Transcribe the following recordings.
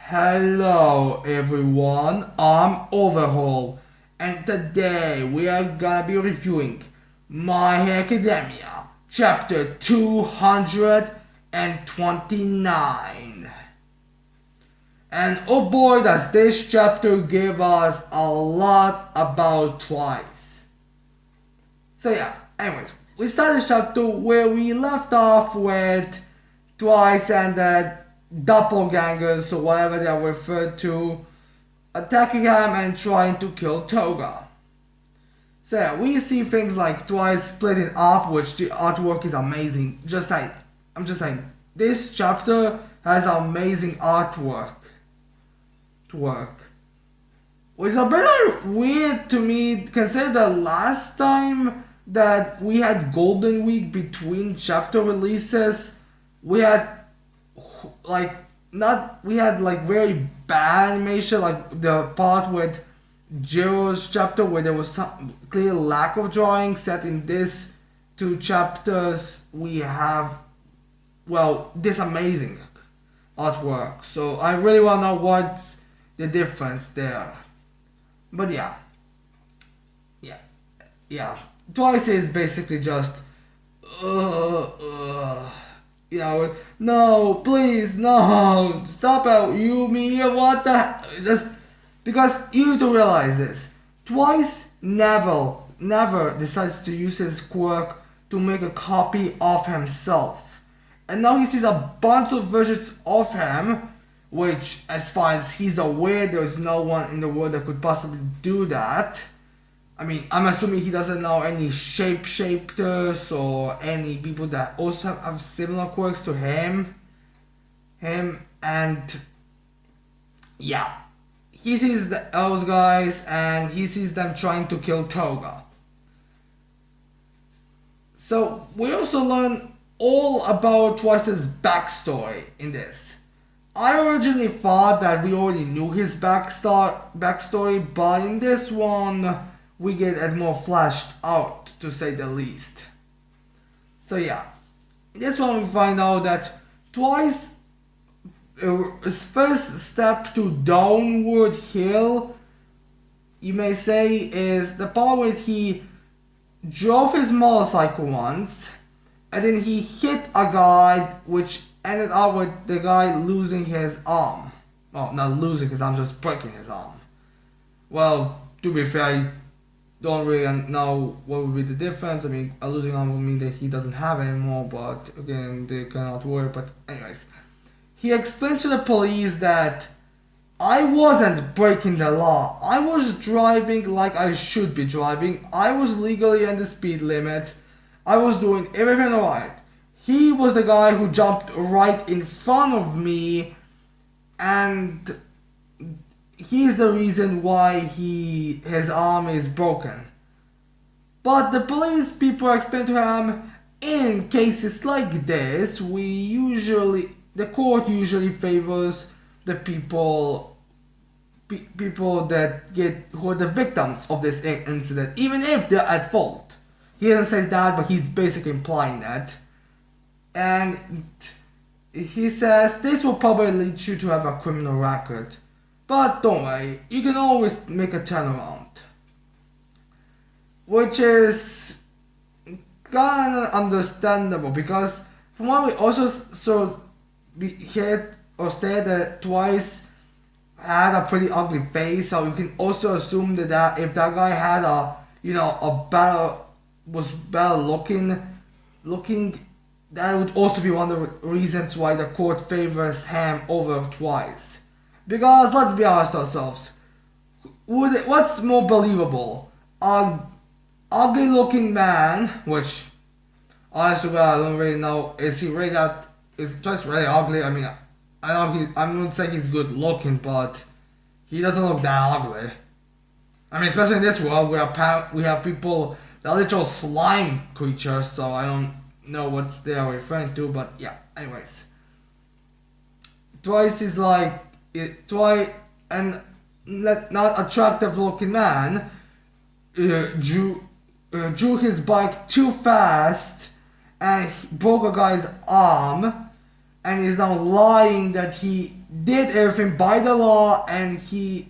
Hello everyone, I'm Overhaul, and today we are gonna be reviewing My Hero Academia, chapter 229. And oh boy, does this chapter give us a lot about Twice. So yeah, anyways, we start this chapter where we left off with Twice and the doppelgangers, or whatever they are referred to, attacking him and trying to kill Toga. So yeah, we see things like Twice splitting up, which the artwork is amazing. I'm just saying, this chapter has amazing artwork. Which is a bit weird to me, considering the last time that we had Golden Week between chapter releases, we had very bad animation, like the part with Jiro's chapter where there was some clear lack of drawing. Set in this two chapters, we have this amazing artwork. So I really want to know what's the difference there. But yeah. Twice is basically just no, please, no, stop out, me, what the, just, because you need to realize this, Twice never decides to use his quirk to make a copy of himself, and now he sees a bunch of versions of him, which, as far as he's aware, there's no one in the world that could possibly do that. I mean, I'm assuming he doesn't know any shapeshifters or any people that also have similar quirks to him. And yeah, he sees those guys and he sees them trying to kill Toga. So we also learn all about Twice's backstory in this. I originally thought that we already knew his backstory, but in this one, we get it more fleshed out, to say the least. So yeah, in this one we find out that Twice, his first step to downward hill, you may say, is the part where he drove his motorcycle once, and then he hit a guy, which ended up with the guy losing his arm. Well, not losing his arm, just breaking his arm. Well, to be fair, don't really know what would be the difference. I mean, a losing arm would mean that he doesn't have it anymore, but again, they cannot work. But anyways, he explains to the police that I wasn't breaking the law. I was driving like I should be driving. I was legally on the speed limit. I was doing everything right. He was the guy who jumped right in front of me, and he's the reason why his arm is broken. But the police people explain to him, in cases like this, the court usually favors the people that who are the victims of this incident, even if they're at fault. He doesn't say that, but he's basically implying that. And he says this will probably lead you to have a criminal record. But don't worry, you can always make a turnaround. Which is kind of understandable, because from what we also heard or stated that Twice had a pretty ugly face, so you can also assume that if that guy had was better looking, that would also be one of the reasons why the court favors him over Twice. Because let's be honest ourselves, what's more believable? An ugly looking man, which honestly I don't really know, is Twice really ugly? I mean, I'm not saying he's good looking, but he doesn't look that ugly. I mean, especially in this world where we have people that are literal slime creatures, so I don't know what they are referring to, but yeah, anyways. Twice is like, and not attractive looking man drew his bike too fast and broke a guy's arm, and is now lying that he did everything by the law, and he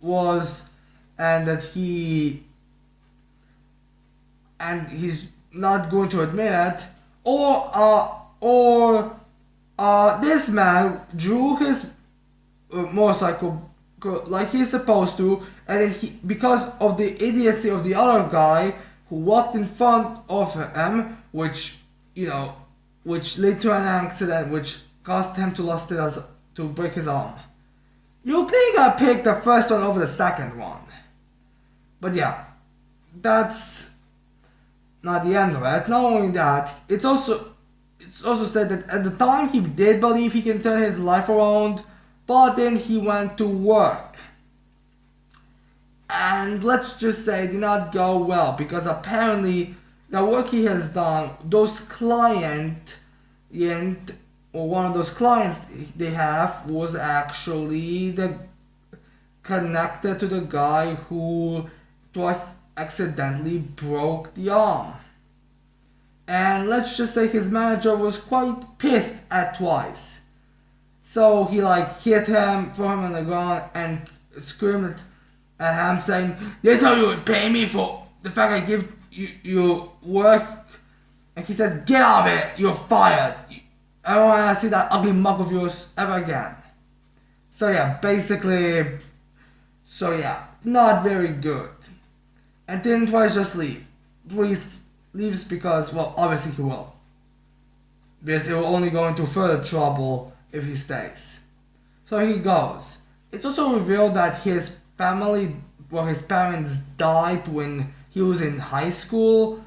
was, and that he's not going to admit it, or this man drew his motorcycle like he's supposed to, and then because of the idiocy of the other guy who walked in front of him, which led to an accident which caused him to break his arm. You think I picked the first one over the second one. But yeah, that's not the end of it. Not only that, it's also said that at the time he did believe he can turn his life around, but then he went to work. And let's just say it did not go well, because apparently the work he has done, one of those clients they have was actually connected to the guy who twice accidentally broke the arm. And let's just say his manager was quite pissed at Twice. So he hit him, threw him on the ground, and screamed at him saying, "This is how you would pay me for the fact I give you work." And he said, "Get out of it, you're fired. I don't want to see that ugly mug of yours ever again." So yeah, not very good. And then Twice just leaves because, well, obviously he will. Because it will only go into further trouble if he stays. So he goes. It's also revealed that his parents died when he was in high school,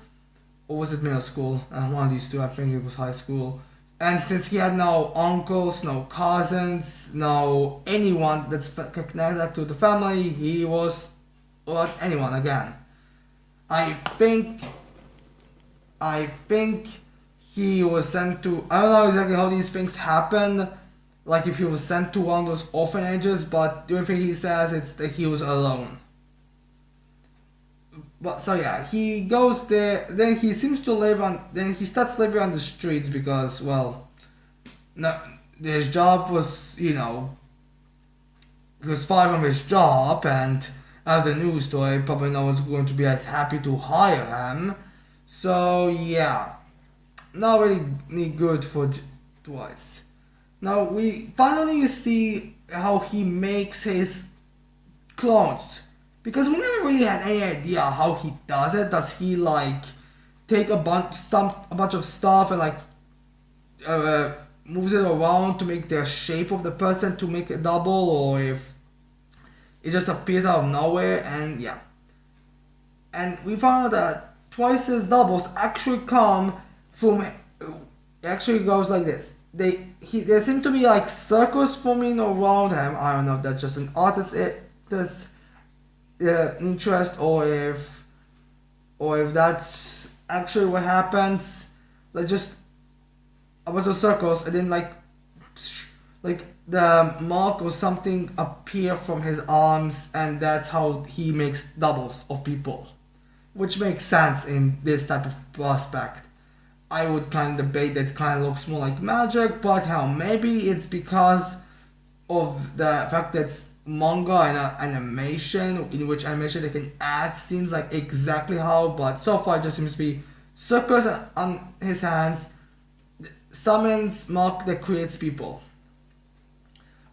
or was it middle school? One of these two, I think it was high school. And since he had no uncles, no cousins, no anyone that's connected to the family, he was without anyone again. I think he was sent to, I don't know exactly how these things happen, like if he was sent to one of those orphanages, but the only thing he says is that he was alone. But so yeah, he goes there, then he starts living on the streets because, well, no, his job was, he was fired from his job, and as the news story, probably no one's going to be as happy to hire him. So yeah, not really good for Twice. Now we finally see how he makes his clones, because we never really had any idea how he does it. Does he take a bunch of stuff and moves it around to make the shape of the person to make a double, or if it just appears out of nowhere? And yeah, and we found out that Twice's doubles actually come from. It actually goes like this. There seem to be circles forming around him. I don't know if that's just an artist's interest, or if that's actually what happens. Just a bunch of circles, and then the mark or something appear from his arms, and that's how he makes doubles of people, which makes sense in this type of prospect. I would kind of debate that it kind of looks more like magic, but hell, maybe it's because of the fact that it's manga and animation, in which animation they can add scenes exactly how, but so far it just seems to be circles on his hands, summons mark that creates people.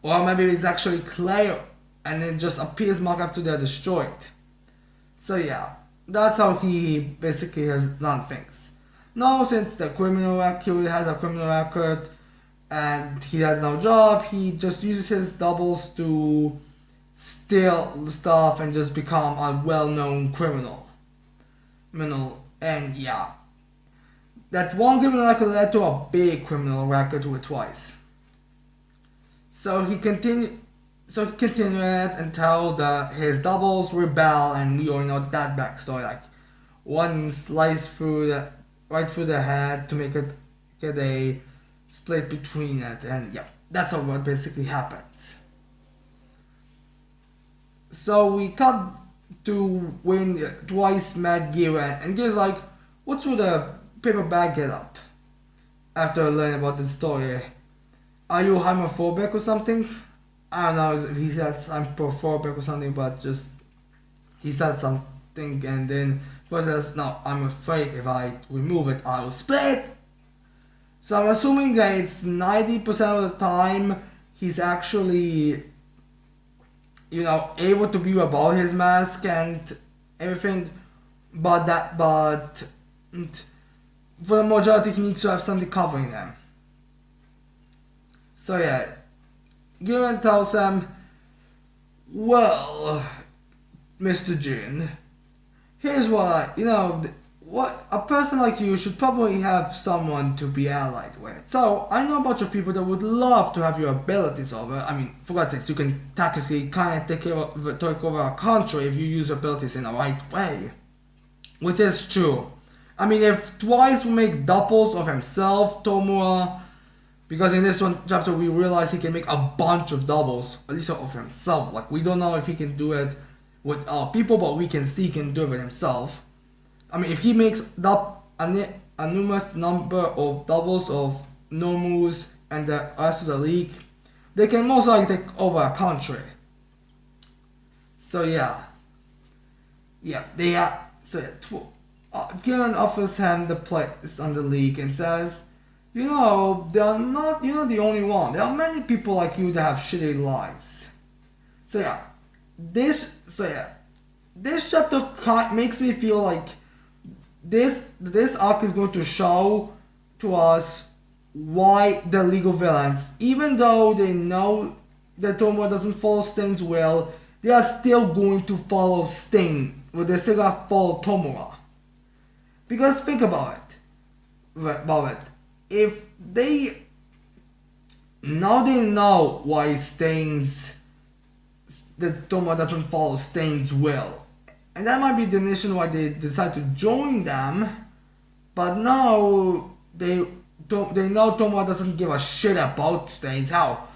Or maybe it's actually clay and it just appears mark after they're destroyed. So yeah, that's how he basically has done things. Now, since he has a criminal record and he has no job, he just uses his doubles to steal stuff and just become a well-known criminal. And yeah, that one criminal record led to a big criminal record with Twice. So he continued it until his doubles rebel, and we all know that backstory. One slice right through the head to make it get a split between it, and yeah, that's what basically happens. So we cut to when Twice met Gira, and Gira's like, "What's with the paper bag get up?" After learning about the story, are you homophobic or something? I don't know if he says I'm homophobic or something, but just he said something and then he says, no, I'm afraid if I remove it, I will split. So I'm assuming that it's 90% of the time he's actually, able to be about his mask and everything, but for the majority he needs to have something covering them. So yeah, Gurren tells him, well, Mr. Jin, here's what what a person like you should probably have someone to be allied with. So I know a bunch of people that would love to have your abilities over. I mean, for God's sakes, you can technically kind of take over a country if you use your abilities in the right way, which is true. I mean, if Twice will make doubles of himself, Tomura, because in this one chapter we realize he can make a bunch of doubles, at least of himself. Like, we don't know if he can do it with people, but we can see he can do it with himself. I mean, if he makes a numerous number of doubles of Nomus and the rest of the league, they can most likely take over a country. So yeah. Gillen offers him the place on the league and says, they're not the only one. There are many people like you that have shitty lives. This chapter makes me feel like this arc is going to show to us why the League of Villains, even though they know that Tomura doesn't follow Stain's will, they are still going to follow Stain, but they're still gonna follow Tomura. Because think about it. If they know why that Tomura doesn't follow Stain's will. And that might be the reason why they decide to join them, but now they know Tomura doesn't give a shit about Stains. How?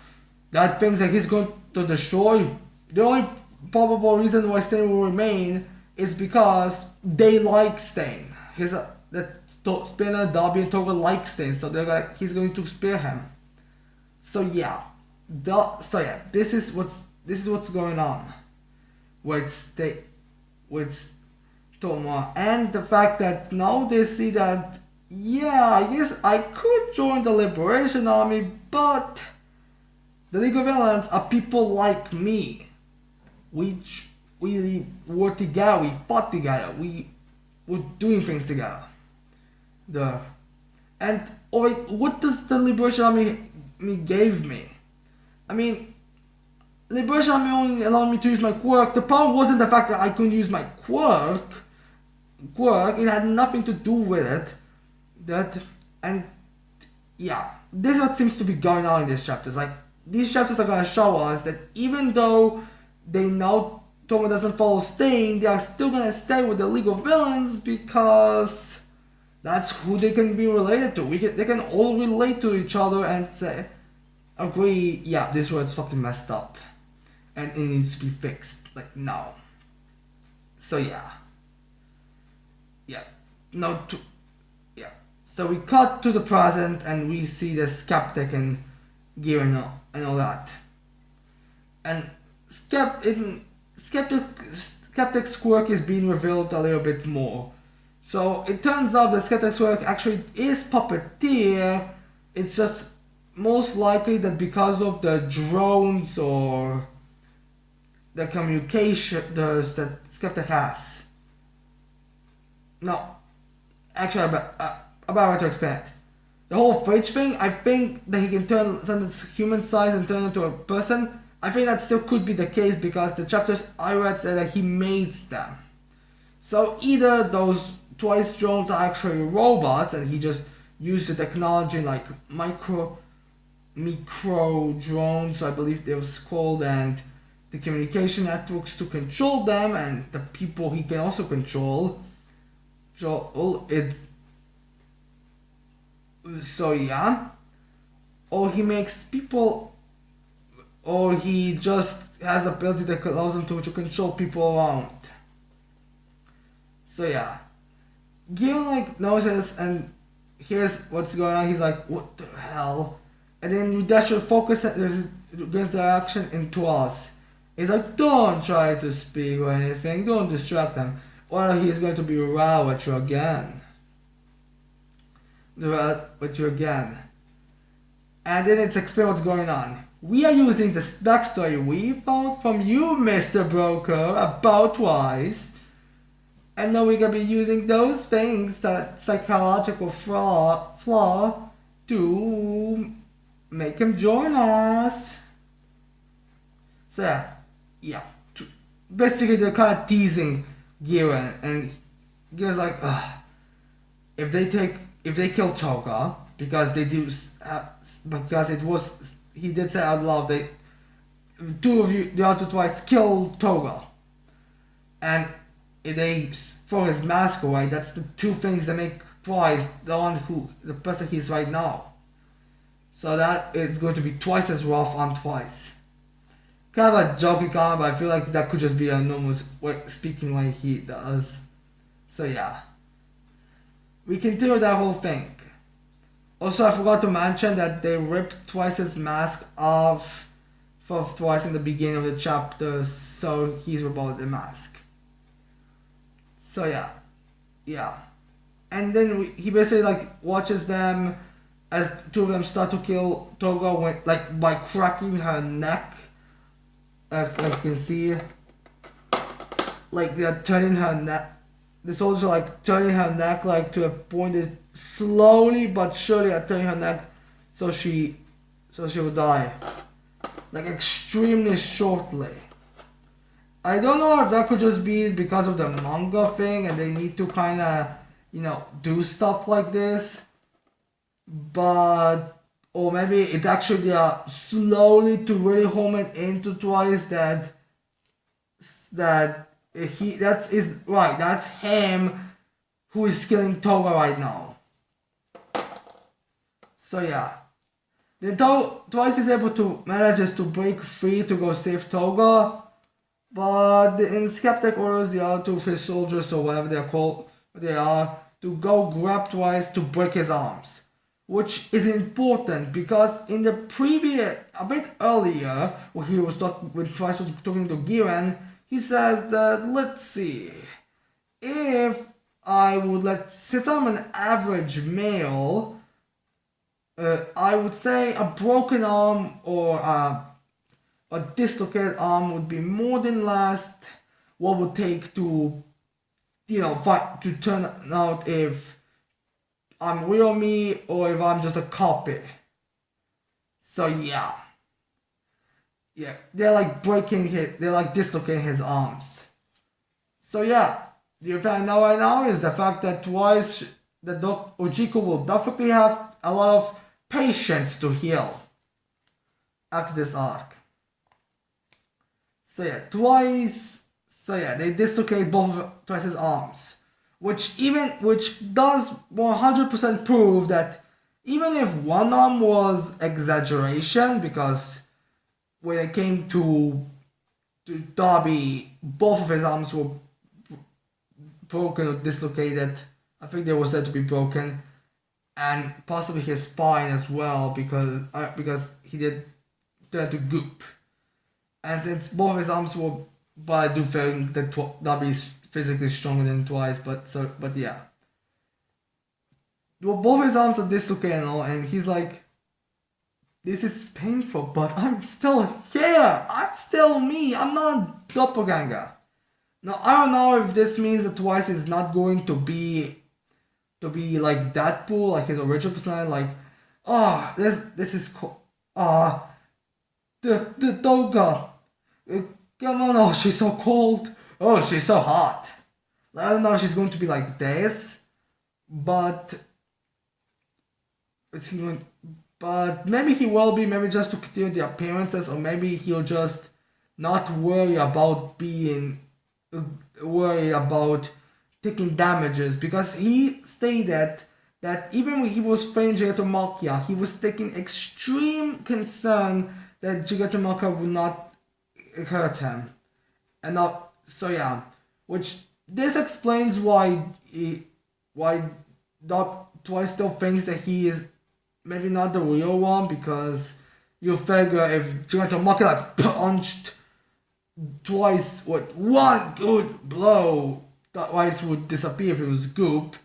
That things that he's going to destroy, the only probable reason why Stain will remain is because they like Stain. Spinner, Darby, and Toga like Stain, so he's going to spare him. So yeah, this is what's going on with Tomura, and the fact that now they see that, yes, I could join the Liberation Army, but the League of Villains are people like me. We were together, we fought together, we were doing things together. What does the Liberation Army gave me? I mean, Liberation Army only allowed me to use my quirk. The problem wasn't the fact that I couldn't use my quirk. It had nothing to do with it. This is what seems to be going on in these chapters. Like, these chapters are gonna show us that even though they know Tomura doesn't follow Stain, they are still gonna stay with the League of Villains because that's who they can be related to. They can all relate to each other and agree, this world's fucking messed up. And it needs to be fixed, like, now. So So we cut to the present and we see the Skeptic and Gear and all that. And Skeptic's quirk is being revealed a little bit more. So it turns out that Skeptic's quirk actually is Puppeteer. It's just most likely that because of the drones or the communication that Skeptic has. No, actually, about to explain it. The whole fridge thing, I think that he can send its human size and turn into a person. I think that still could be the case because the chapters I read said that he mates them. So either those Twice drones are actually robots and he just used the technology like micro drones, I believe they was called, and the communication networks to control them, and the people he can also control. Or he makes people, or he just has ability that allows him to control people around. So Gil knows this and here's what's going on. He's like, what the hell? and then you dash your focus against the action into us. He's like, don't try to speak or anything, don't distract him, or he's going to be row at you again. With you again. And then it's explain what's going on. We are using the backstory we found from you, Mr. Broker, about twice. And now we're gonna be using those things, that psychological flaw, to make him join us. So yeah. Basically they're kind of teasing Giran, and Giran's like, ugh. If they kill Toga, because they do, because it was, he did say out loud, they, two of you, the other twice killed Toga, and if they throw his mask away, that's the two things that make Twice the person he's right now. So that is going to be twice as rough on Twice. Kind of a jokey comment, but I feel like that could just be a normal speaking way he does. So yeah. We continue that whole thing. Also, I forgot to mention that they ripped Twice's mask off for Twice in the beginning of the chapter, so he's without the mask. So yeah. And then he basically like watches them as two of them start to kill Toga by cracking her neck. Like you can see, like they're turning her neck. The soldiers are like turning her neck like to a point that slowly but surely are turning her neck so she will die. Like extremely shortly. I don't know if that could just be because of the manga thing and they need to kinda, do stuff like this. But or maybe it actually slowly to really home it into Twice that that's him who is killing Toga right now. So yeah. Then Twice is able to manages to break free to go save Toga, but the Skeptic orders the other two of his soldiers or whatever they are to go grab Twice to break his arms. Which is important because in the previous, a bit earlier, when Twice was talking to Giran, he says that, let's see, if I would since I'm an average male, I would say a broken arm or a dislocated arm would be more than last what would take to, fight to turn out if I'm real me or if I'm just a copy. So yeah. Yeah, they're like dislocating his arms. So yeah, the event now right now is the fact that Twice, Ojiko will definitely have a lot of patience to heal after this arc. So yeah, they dislocate both of Twice's arms. Which does 100% prove that even if one arm was exaggeration, because when it came to Darby, both of his arms were broken or dislocated. I think they were said to be broken, and possibly his spine as well because he did turn to goop. And since both of his arms were, but I do think that Darby is physically stronger than Twice, but yeah. Well, both his arms are dislocated and he's like, this is painful, but I'm still here. I'm still me. I'm not a doppelganger. Now, I don't know if this means that Twice is not going to be like Deadpool, like his original personality, like, this is cool. The Toga. Come on, oh, she's so cold. Oh, she's so hot. I don't know if she's going to be like this, but maybe he will be, maybe just to continue the appearances, or maybe he'll just not worry about taking damages, because he stated that even when he was fighting Jigatomakia, he was taking extreme concern that Jigatomakia would not hurt him. And now, so yeah, which this explains why Doc Twice still thinks that he is maybe not the real one, because you figure if Giganto Maki like punched twice with one good blow, Twice would disappear if it was Goop.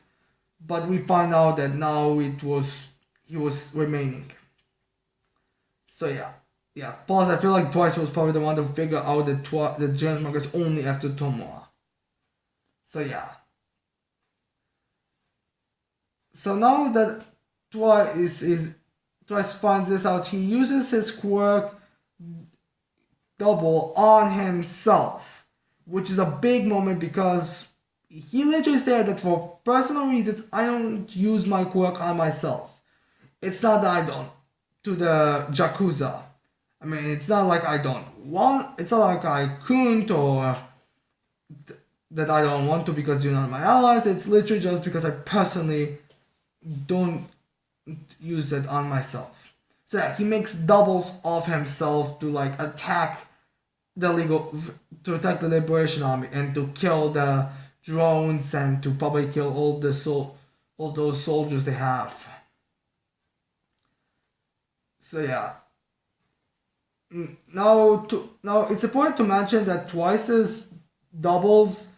But we find out that now he was remaining. So yeah. Plus, I feel like Twice was probably the one to figure out that the Giant Manga is only after Tomoa. So yeah. So now that Twice finds this out, he uses his quirk double on himself, which is a big moment because he literally said that for personal reasons I don't use my quirk on myself. It's not that I don't to the Yakuza. I mean, it's not like I don't want. It's not like I couldn't or that I don't want to because you're not my allies. It's literally just because I personally don't use it on myself. So yeah, he makes doubles of himself to like attack the Liberation Army and to kill the drones and to probably kill all those soldiers they have. So yeah. Now it's important to mention that Twice's doubles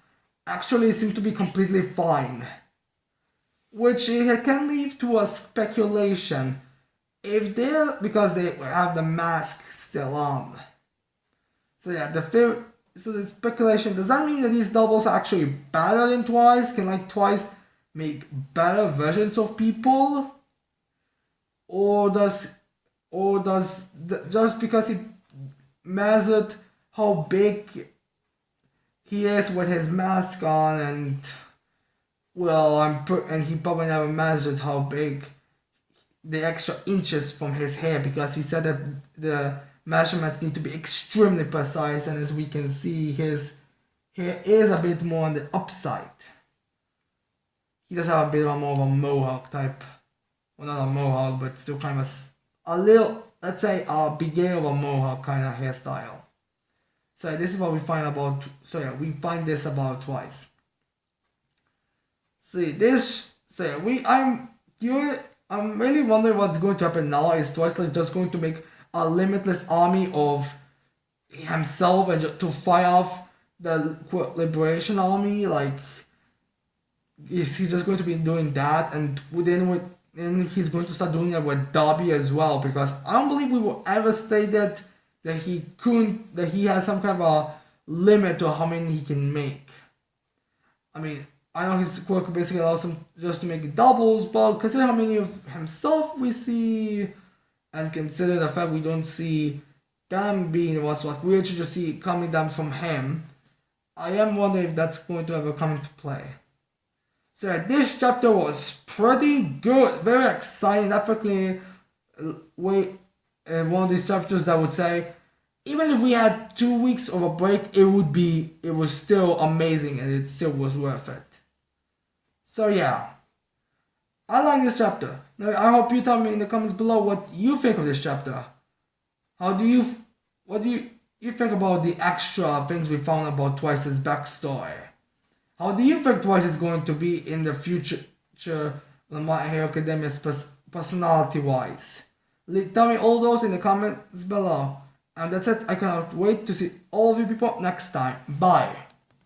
actually seem to be completely fine, which can lead to a speculation if they're because they have the mask still on. So yeah, the speculation, does that mean that these doubles are actually better than Twice? Can like Twice make better versions of people? Or does just because he measured how big he is with his mask on and and he probably never measured how big the extra inches from his hair because he said that the measurements need to be extremely precise, and as we can see his hair is a bit more on the upside. He does have a bit more of a mohawk type, well not a mohawk but still kind of a little, let's say a beginning of a mohawk kind of hairstyle. So this is what we find about, we find this about Twice. I'm really wondering what's going to happen now. Is Twice like just going to make a limitless army of himself and to fight off the Liberation Army? Like, is he just going to be doing that, and then he's going to start doing it with Dobby as well? Because I don't believe we will ever state that he has some kind of a limit to how many he can make. I mean, I know his quirk basically allows him just to make doubles, but consider how many of himself we see, and consider the fact we don't see them being what's what, we actually just see coming down from him. I am wondering if that's going to ever come into play. So this chapter was pretty good, very exciting, definitely one of these chapters that would say, even if we had 2 weeks of a break, it was still amazing and it still was worth it. So yeah, I like this chapter. Now, I hope you tell me in the comments below what you think of this chapter. What do you think about the extra things we found about Twice's backstory? How do you think Twice is going to be in the future of My Hero Academia personality-wise? Tell me all those in the comments below. And that's it. I cannot wait to see all of you people next time. Bye.